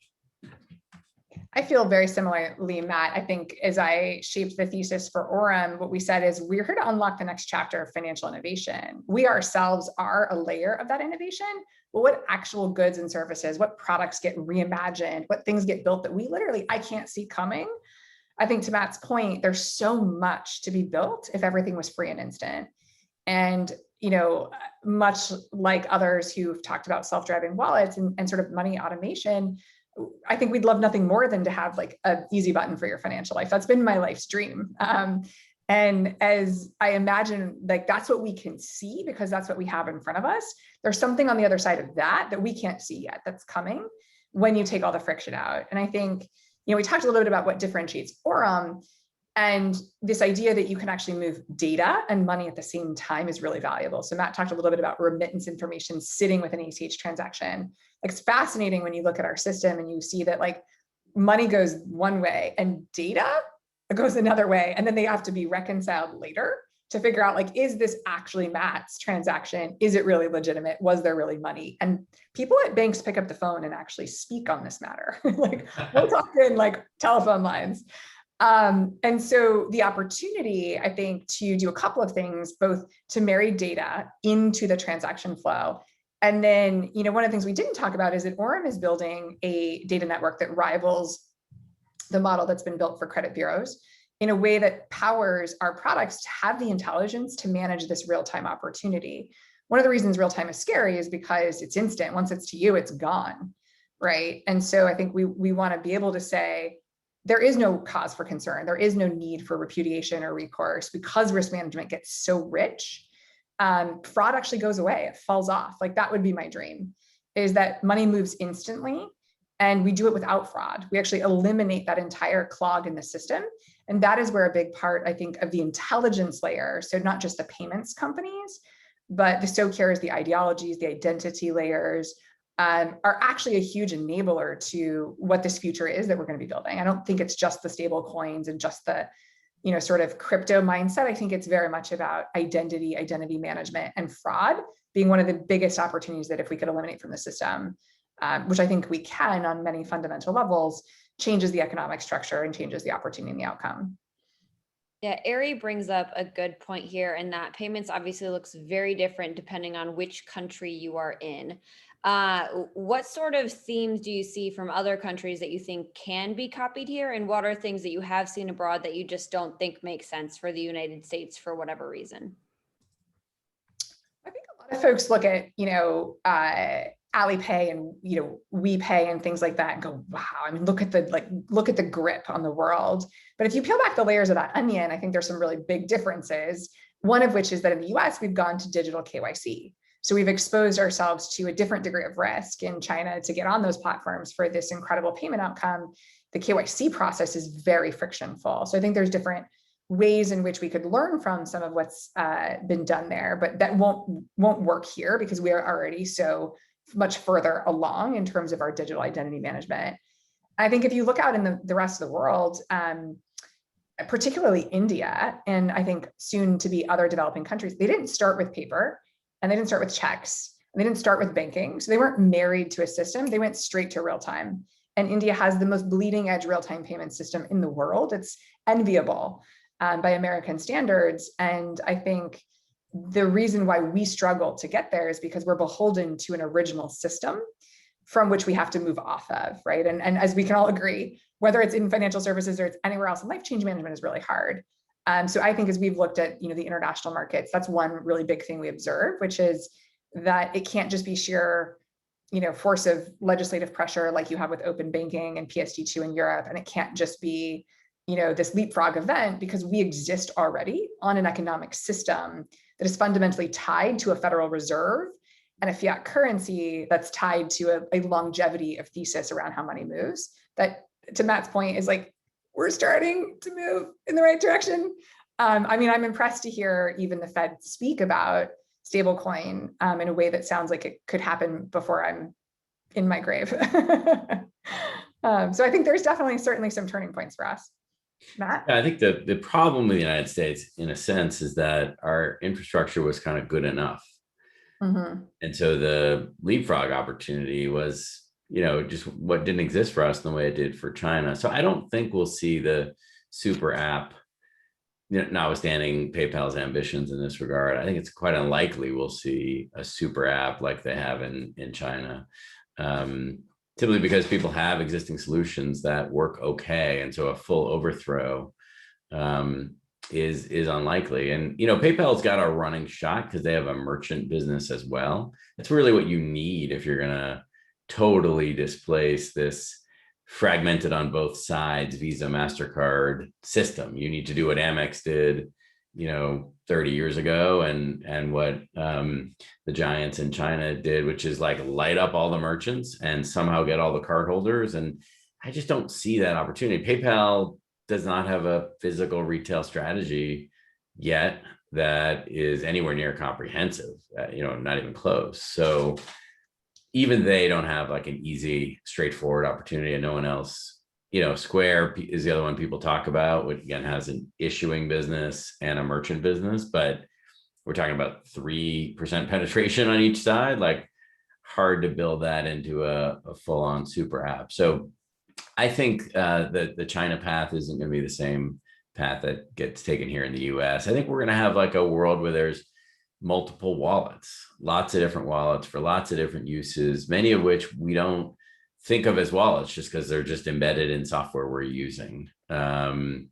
I feel very similarly, Matt. I think as I shaped the thesis for Orem, what we said is we're here to unlock the next chapter of financial innovation. We ourselves are a layer of that innovation. But what actual goods and services, what products get reimagined, what things get built that I can't see coming? I think to Matt's point, there's so much to be built if everything was free and instant. And, much like others who've talked about self-driving wallets and sort of money automation, I think we'd love nothing more than to have like an easy button for your financial life. That's been my life's dream. And as I imagine, like that's what we can see because that's what we have in front of us. There's something on the other side of that we can't see yet that's coming when you take all the friction out. And I think, we talked a little bit about what differentiates Orum, and this idea that you can actually move data and money at the same time is really valuable. So Matt talked a little bit about remittance information sitting with an ACH transaction. It's fascinating when you look at our system and you see that like money goes one way and data goes another way. And then they have to be reconciled later to figure out like, is this actually Matt's transaction? Is it really legitimate? Was there really money? And people at banks pick up the phone and actually speak on this matter. Like we'll talk in like telephone lines. And so the opportunity, I think, to do a couple of things, both to marry data into the transaction flow. And then, one of the things we didn't talk about is that Orem is building a data network that rivals the model that's been built for credit bureaus in a way that powers our products to have the intelligence to manage this real-time opportunity. One of the reasons real-time is scary is because it's instant. Once it's to you, it's gone, right? And so I think we want to be able to say, there is no cause for concern. There is no need for repudiation or recourse because risk management gets so rich. Fraud actually goes away. It falls off. Like that would be my dream, is that money moves instantly and we do it without fraud. We actually eliminate that entire clog in the system. And that is where a big part, I think, of the intelligence layer, so not just the payments companies, but the SOCARES, the ideologies, the identity layers, are actually a huge enabler to what this future is that we're going to be building. I don't think it's just the stable coins and just the, sort of crypto mindset. I think it's very much about identity management, and fraud being one of the biggest opportunities that if we could eliminate from the system, which I think we can on many fundamental levels, changes the economic structure and changes the opportunity and the outcome. Yeah, Ari brings up a good point here, and that payments obviously looks very different depending on which country you are in. What sort of themes do you see from other countries that you think can be copied here? And what are things that you have seen abroad that you just don't think make sense for the United States for whatever reason? I think a lot of folks look at, Alipay and, WePay and things like that and go, wow, I mean, look at the grip on the world. But if you peel back the layers of that onion, I think there's some really big differences. One of which is that in the US, we've gone to digital KYC. So we've exposed ourselves to a different degree of risk in China to get on those platforms for this incredible payment outcome. The KYC process is very frictionful. So I think there's different ways in which we could learn from some of what's been done there, but that won't work here because we are already so much further along in terms of our digital identity management. I think if you look out in the rest of the world, particularly India, and I think soon to be other developing countries, they didn't start with paper and they didn't start with checks and they didn't start with banking. So they weren't married to a system. They went straight to real time. And India has the most bleeding edge real-time payment system in the world. It's enviable by American standards. And I think the reason why we struggle to get there is because we're beholden to an original system from which we have to move off of, right? And as we can all agree, whether it's in financial services or it's anywhere else in life, change management is really hard. So I think as we've looked at, the international markets, that's one really big thing we observe, which is that it can't just be sheer, force of legislative pressure like you have with open banking and PSD2 in Europe. And it can't just be, this leapfrog event, because we exist already on an economic system that is fundamentally tied to a Federal Reserve and a fiat currency that's tied to a longevity of thesis around how money moves. That, to Matt's point, is like, we're starting to move in the right direction. I'm impressed to hear even the Fed speak about stablecoin in a way that sounds like it could happen before I'm in my grave. So I think there's certainly some turning points for us. Matt? Yeah, I think the problem with the United States, in a sense, is that our infrastructure was kind of good enough. Mm-hmm. And so the leapfrog opportunity was, just what didn't exist for us in the way it did for China. So I don't think we'll see the super app, notwithstanding PayPal's ambitions in this regard. I think it's quite unlikely we'll see a super app like they have in China. simply because people have existing solutions that work okay. And so a full overthrow is unlikely. And, PayPal's got a running shot because they have a merchant business as well. That's really what you need if you're going to totally displace this fragmented on both sides Visa, MasterCard system. You need to do what Amex did, 30 years ago, and what the giants in China did, which is like light up all the merchants and somehow get all the cardholders. And I just don't see that opportunity. PayPal does not have a physical retail strategy yet that is anywhere near comprehensive, not even close. So even they don't have like an easy, straightforward opportunity, and no one else. Square is the other one people talk about, which again has an issuing business and a merchant business, but we're talking about 3% penetration on each side. Like, hard to build that into a full-on super app. So I think that the China path isn't going to be the same path that gets taken here in the US. I think we're going to have like a world where there's multiple wallets, lots of different wallets for lots of different uses, many of which we don't think of as wallets just because they're just embedded in software we're using. And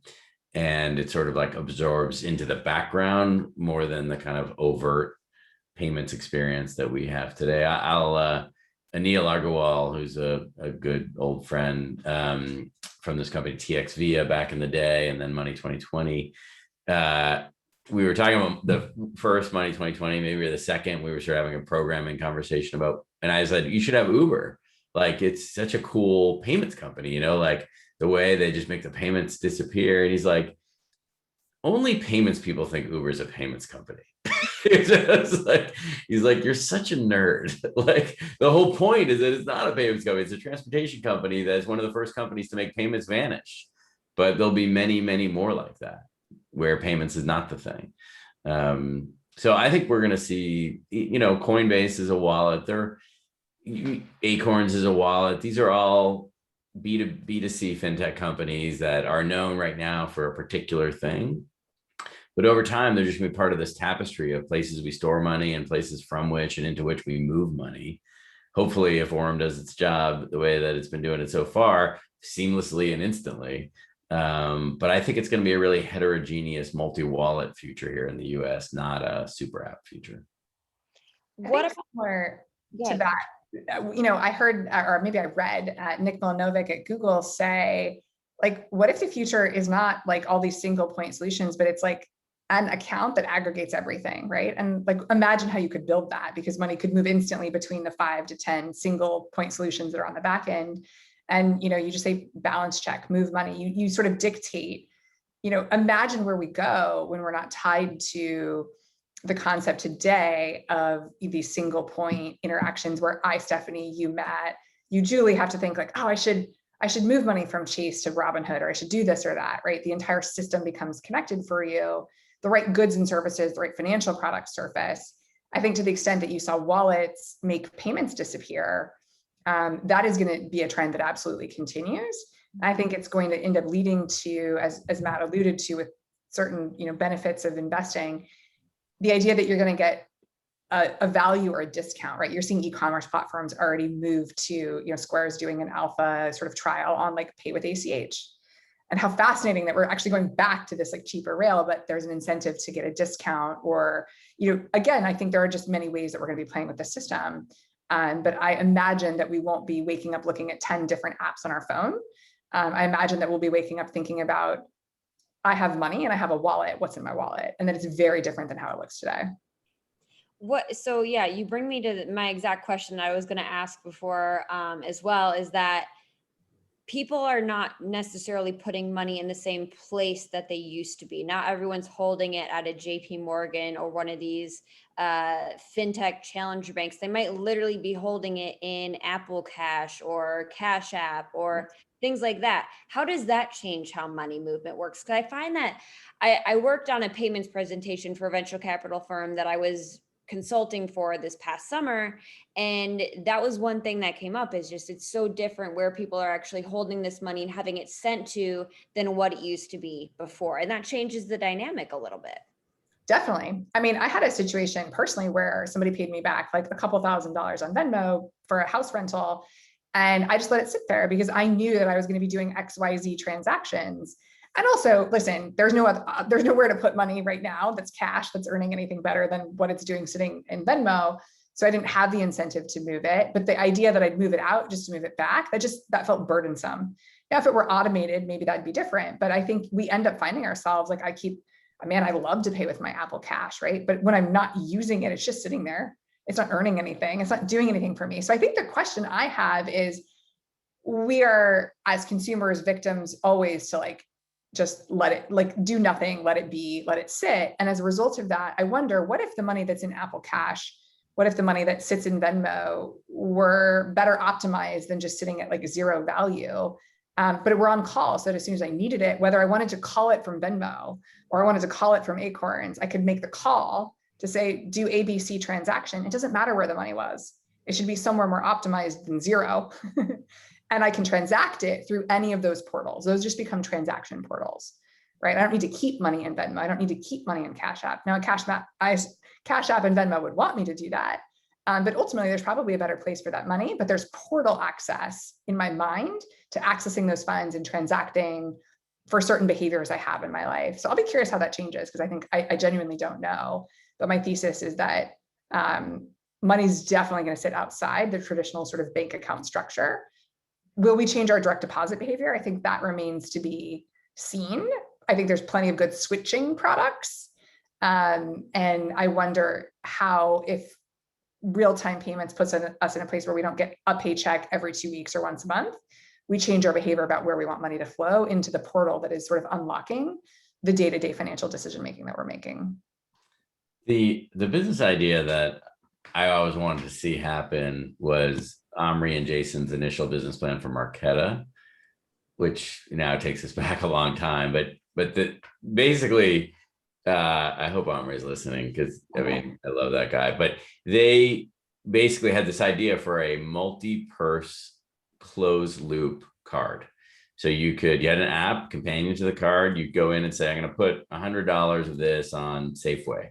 it sort of like absorbs into the background more than the kind of overt payments experience that we have today. Anil Agarwal, who's a good old friend from this company, TXVia, back in the day, and then Money 2020, we were talking about the first Money 2020, maybe the second. We were sort of having a programming conversation about, and I said, you should have Uber. Like, it's such a cool payments company, like the way they just make the payments disappear. And he's like, only payments people think Uber is a payments company. He's like, you're such a nerd. Like, the whole point is that it's not a payments company. It's a transportation company that's one of the first companies to make payments vanish. But there'll be many, many more like that, where payments is not the thing. So I think we're going to see, Coinbase is a wallet. Acorns is a wallet. These are all B2C fintech companies that are known right now for a particular thing. But over time, they're just going to be part of this tapestry of places we store money and places from which and into which we move money. Hopefully, if Orem does its job the way that it's been doing it so far, seamlessly and instantly. But I think it's going to be a really heterogeneous multi-wallet future here in the US, not a super app future. What if more to that? I heard, or maybe I read Nick Milanovic at Google say, like, what if the future is not like all these single point solutions, but it's like an account that aggregates everything, right? And like, imagine how you could build that, because money could move instantly between the 5 to 10 single point solutions that are on the back end. And, you just say balance check, move money, you sort of dictate, imagine where we go when we're not tied to the concept today of these single point interactions where I, Stephanie, you, Matt, you, Julie, have to think like, oh, I should move money from Chase to Robinhood, or I should do this or that, right? The entire system becomes connected for you. The right goods and services, the right financial products surface. I think to the extent that you saw wallets make payments disappear, that is going to be a trend that absolutely continues. I think it's going to end up leading to, as Matt alluded to, with certain benefits of investing, the idea that you're going to get a value or a discount, right? You're seeing e-commerce platforms already move to, Square is doing an alpha sort of trial on like pay with ACH. And how fascinating that we're actually going back to this like cheaper rail, but there's an incentive to get a discount, or, again, I think there are just many ways that we're going to be playing with the system. But I imagine that we won't be waking up looking at 10 different apps on our phone. I imagine that we'll be waking up thinking about, I have money and I have a wallet. What's in my wallet? And that it's very different than how it looks today. So yeah, you bring me to my exact question I was going to ask before as well, is that people are not necessarily putting money in the same place that they used to be. Not everyone's holding it at a JP Morgan or one of these fintech challenger banks. They might literally be holding it in Apple Cash or Cash App or things like that. How does that change how money movement works? Because I find that I worked on a payments presentation for a venture capital firm that I was consulting for this past summer. And that was one thing that came up, is just, it's so different where people are actually holding this money and having it sent to than what it used to be before. And that changes the dynamic a little bit. Definitely. I mean, I had a situation personally where somebody paid me back like a couple $1,000s on Venmo for a house rental. And I just let it sit there because I knew that I was going to be doing XYZ transactions. And also, listen, there's nowhere to put money right now that's cash that's earning anything better than what it's doing sitting in Venmo. So I didn't have the incentive to move it. But the idea that I'd move it out just to move it back, that felt burdensome. Now, if it were automated, maybe that'd be different. But I think we end up finding ourselves like I love to pay with my Apple Cash, right? But when I'm not using it, it's just sitting there. It's not earning anything. It's not doing anything for me. So I think the question I have is, we are as consumers victims always to like, just let it do nothing, let it be, let it sit. And as a result of that, I wonder, what if the money that's in Apple Cash, what if the money that sits in Venmo were better optimized than just sitting at like zero value? But we're on call. So that as soon as I needed it, whether I wanted to call it from Venmo or I wanted to call it from Acorns, I could make the call to say, do ABC transaction. It doesn't matter where the money was. It should be somewhere more optimized than zero. And I can transact it through any of those portals. Those just become transaction portals, right? I don't need to keep money in Venmo. I don't need to keep money in Cash App. Now, Cash App and Venmo would want me to do that. But ultimately, there's probably a better place for that money, but there's portal access in my mind to accessing those funds and transacting for certain behaviors I have in my life. So I'll be curious how that changes, because I think I genuinely don't know. But my thesis is that money's definitely going to sit outside the traditional sort of bank account structure. Will we change our direct deposit behavior? I think that remains to be seen. I think there's plenty of good switching products. And I wonder how, if real-time payments puts us in a place where we don't get a paycheck every 2 weeks or once a month, we change our behavior about where we want money to flow into the portal that is sort of unlocking the day-to-day financial decision-making that we're making. The business idea that I always wanted to see happen was Omri and Jason's initial business plan for Marqeta, which now takes us back a long time. But basically, I hope Omri is listening, because I mean, I love that guy. But they basically had this idea for a multi-purse closed loop card. So you had an app companion to the card. You go in and say, I'm going to put $100 of this on Safeway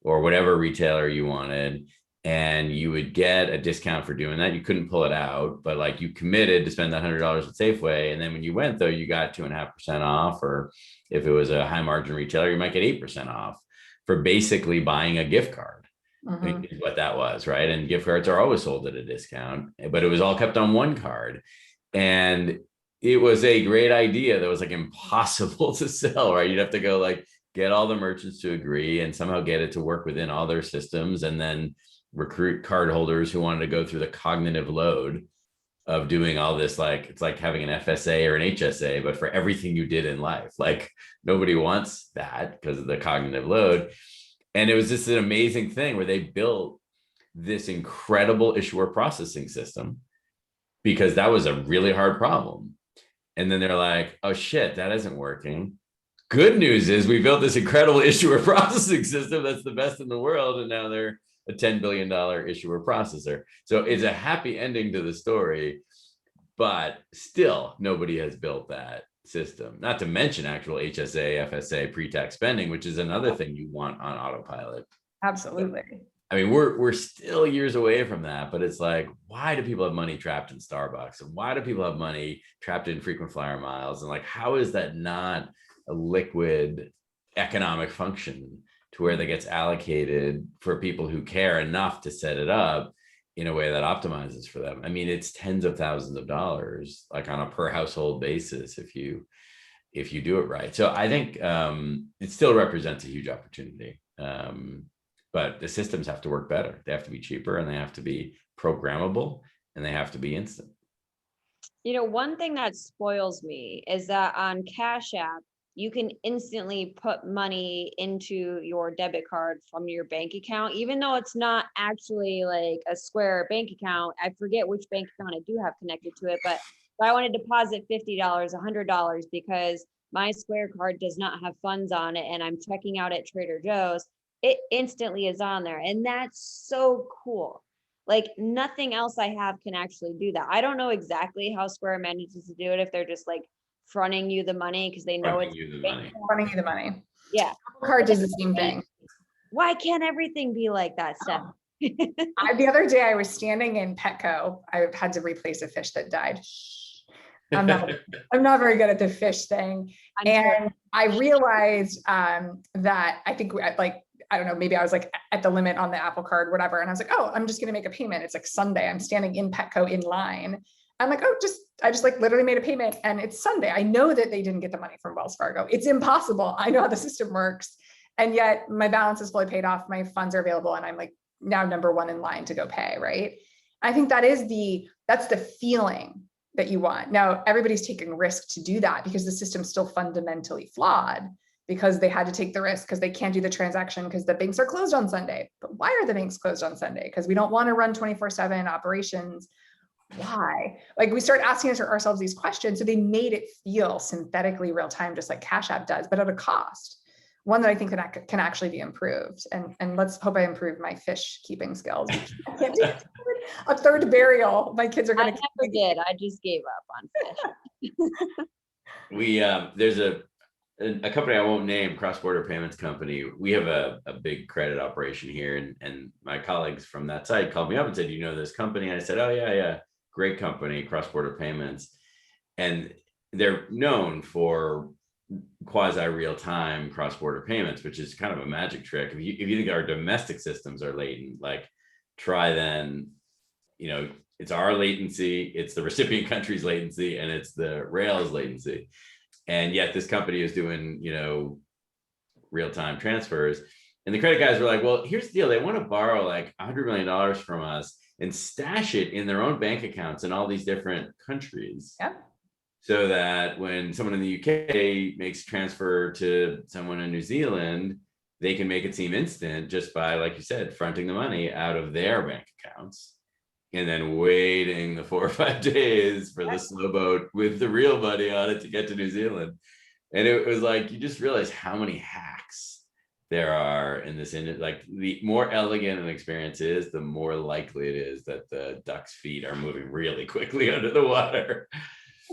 or whatever retailer you wanted, and you would get a discount for doing that. You couldn't pull it out, but like you committed to spend that $100 at Safeway. And then when you went, though, you got 2.5% off, or if it was a high margin retailer, you might get 8% off for basically buying a gift card. I think is what that was, right? And gift cards are always sold at a discount, but it was all kept on one card. And it was a great idea that was like impossible to sell, right? You'd have to go like get all the merchants to agree and somehow get it to work within all their systems, and then recruit card holders who wanted to go through the cognitive load of doing all this. Like, it's like having an FSA or an HSA, but for everything you did in life. Like, nobody wants that because of the cognitive load. And it was just an amazing thing where they built this incredible issuer processing system, because that was a really hard problem. And then they're like, oh shit, that isn't working. Good news is we built this incredible issuer processing system that's the best in the world, and now they're a $10 billion issuer processor. So it's a happy ending to the story, but still nobody has built that system, not to mention actual HSA, FSA, pre-tax spending, which is another thing you want on autopilot. Absolutely. I mean, we're still years away from that, but it's like, why do people have money trapped in Starbucks? And why do people have money trapped in frequent flyer miles? And like, how is that not a liquid economic function to where that gets allocated for people who care enough to set it up in a way that optimizes for them? I mean, it's tens of thousands of dollars, like on a per household basis, if you do it right. So I think it still represents a huge opportunity. But the systems have to work better. They have to be cheaper, and they have to be programmable, and they have to be instant. You know, one thing that spoils me is that on Cash App, you can instantly put money into your debit card from your bank account, even though it's not actually like a Square bank account. I forget which bank account I do have connected to it, but if I want to deposit $50, $100, because my Square card does not have funds on it and I'm checking out at Trader Joe's, it instantly is on there. And that's so cool. Like, nothing else I have can actually do that. I don't know exactly how Square manages to do it, if they're just like fronting you the money because they know it's Fronting you the money. Yeah. Apple Card does the same thing. Why can't everything be like that, Steph? The other day I was standing in Petco. I had to replace a fish that died. I'm not very good at the fish thing. And I realized that I think I don't know, maybe I was like at the limit on the Apple Card, whatever. And I was like, oh, I'm just going to make a payment. It's like Sunday. I'm standing in Petco in line. I'm like, oh, I just like literally made a payment and it's Sunday. I know that they didn't get the money from Wells Fargo. It's impossible. I know how the system works. And yet my balance is fully paid off. My funds are available. And I'm like now number one in line to go pay. Right. I think that's the feeling that you want. Now, everybody's taking risk to do that because the system's still fundamentally flawed, because they had to take the risk because they can't do the transaction because the banks are closed on Sunday. But why are the banks closed on Sunday? Because we don't want to run 24/7 operations. Why? Like we start asking ourselves these questions. So they made it feel synthetically real time, just like Cash App does, but at a cost. One that I think can actually be improved. And let's hope I improve my fish keeping skills. I can't do a third burial. My kids are going to. I never did. I just gave up on fish. There's a company I won't name, Crossborder Payments company. We have a big credit operation here, and my colleagues from that site called me up and said, "You know this company?" And I said, "Oh yeah, great company, Crossborder Payments," and they're known for quasi real-time cross-border payments, which is kind of a magic trick. If you think our domestic systems are latent, like try then, it's our latency, it's the recipient country's latency, and it's the Rails latency. And yet this company is doing, real-time transfers. And the credit guys were like, well, here's the deal. They want to borrow like $100 million from us and stash it in their own bank accounts in all these different countries. Yeah. So that when someone in the UK makes a transfer to someone in New Zealand, they can make it seem instant just by, like you said, fronting the money out of their bank accounts and then waiting the 4 or 5 days for the slow boat with the real money on it to get to New Zealand. And it was like, you just realize how many hacks there are in this. Like the more elegant an experience is, the more likely it is that the duck's feet are moving really quickly under the water.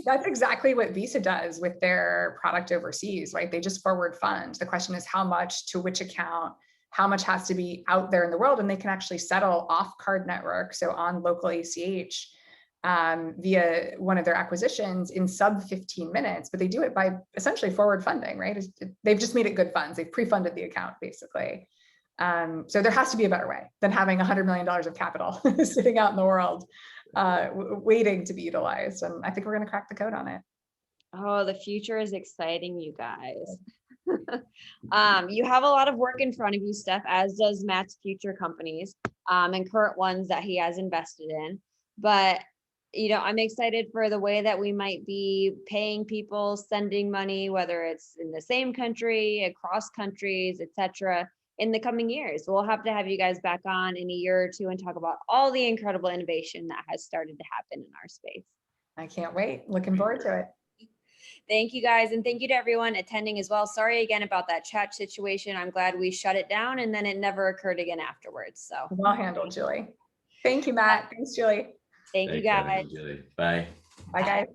That's exactly what Visa does with their product overseas, right? They just forward fund. The question is how much to which account, how much has to be out there in the world, and they can actually settle off card network, so on local ACH via one of their acquisitions in sub 15 minutes, but they do it by essentially forward funding, right? They've just made it good funds. They've pre-funded the account basically. So there has to be a better way than having $100 million of capital sitting out in the world, waiting to be utilized. And I think we're going to crack the code on it. Oh, the future is exciting, you guys. You have a lot of work in front of you, Steph, as does Matt's future companies and current ones that he has invested in. But, I'm excited for the way that we might be paying people, sending money, whether it's in the same country, across countries, etc., in the coming years. We'll have to have you guys back on in a year or two and talk about all the incredible innovation that has started to happen in our space. I can't wait. Looking forward to it. Thank you guys. And thank you to everyone attending as well. Sorry again about that chat situation. I'm glad we shut it down and then it never occurred again afterwards. So well handled, Julie. Thank you, Matt. Thanks, Julie. Thank you guys. Julie. Bye. Bye, guys.